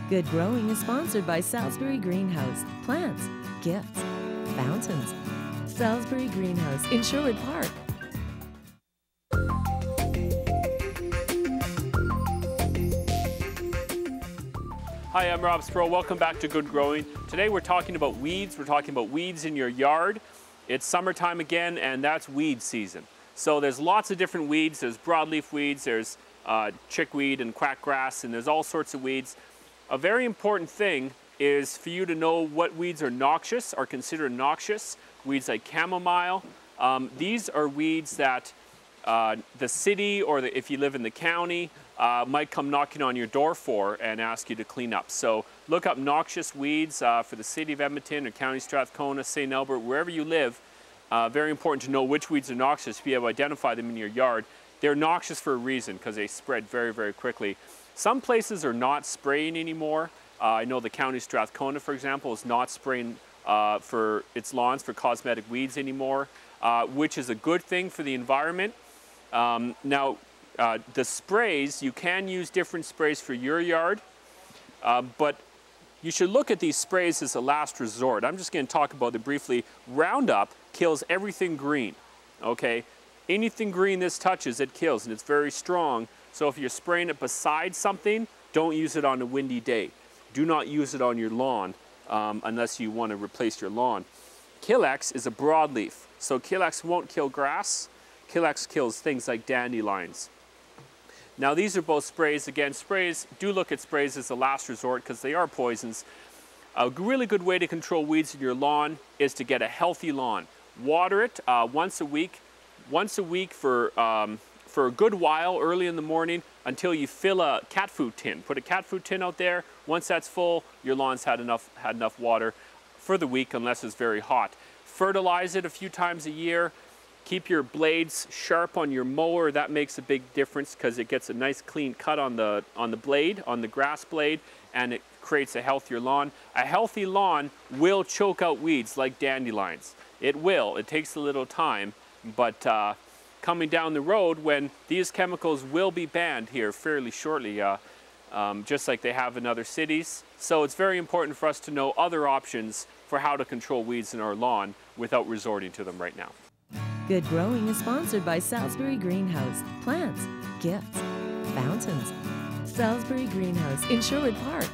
Good Growing is sponsored by Salisbury Greenhouse. Plants, gifts, fountains. Salisbury Greenhouse in Sherwood Park. Hi, I'm Rob Sproul. Welcome back to Good Growing. Today we're talking about weeds. We're talking about weeds in your yard. It's summertime again, and that's weed season. So there's lots of different weeds. There's broadleaf weeds, there's chickweed and quackgrass, and there's all sorts of weeds. A very important thing is for you to know what weeds are noxious, are considered noxious. Weeds like chamomile. These are weeds that the city, or if you live in the county, might come knocking on your door for and ask you to clean up. So look up noxious weeds for the city of Edmonton or County Strathcona, St. Albert, wherever you live. Very important to know which weeds are noxious to be able to identify them in your yard. They're noxious for a reason because they spread very, very quickly. Some places are not spraying anymore. I know the County Strathcona, for example, is not spraying for its lawns for cosmetic weeds anymore, which is a good thing for the environment. Now, the sprays, you can use different sprays for your yard, but you should look at these sprays as a last resort. I'm just going to talk about it briefly. Roundup kills everything green, okay? Anything green this touches, it kills, and it's very strong. So if you're spraying it beside something, don't use it on a windy day. Do not use it on your lawn unless you want to replace your lawn. Killex is a broadleaf, so Killex won't kill grass. Killex kills things like dandelions. Now these are both sprays. Again, sprays, do look at sprays as a last resort because they are poisons. A really good way to control weeds in your lawn is to get a healthy lawn. Water it once a week for a good while early in the morning until you fill a cat food tin. Put a cat food tin out there. Once that's full, your lawn's had enough water for the week unless it's very hot. Fertilize it a few times a year. Keep your blades sharp on your mower. That makes a big difference because it gets a nice clean cut on the blade, on the grass blade, and it creates a healthier lawn. A healthy lawn will choke out weeds like dandelions. It will. It takes a little time, but coming down the road when these chemicals will be banned here fairly shortly, just like they have in other cities. So it's very important for us to know other options for how to control weeds in our lawn without resorting to them right now. Good Growing is sponsored by Salisbury Greenhouse. Plants, gifts, fountains. Salisbury Greenhouse in Sherwood Park.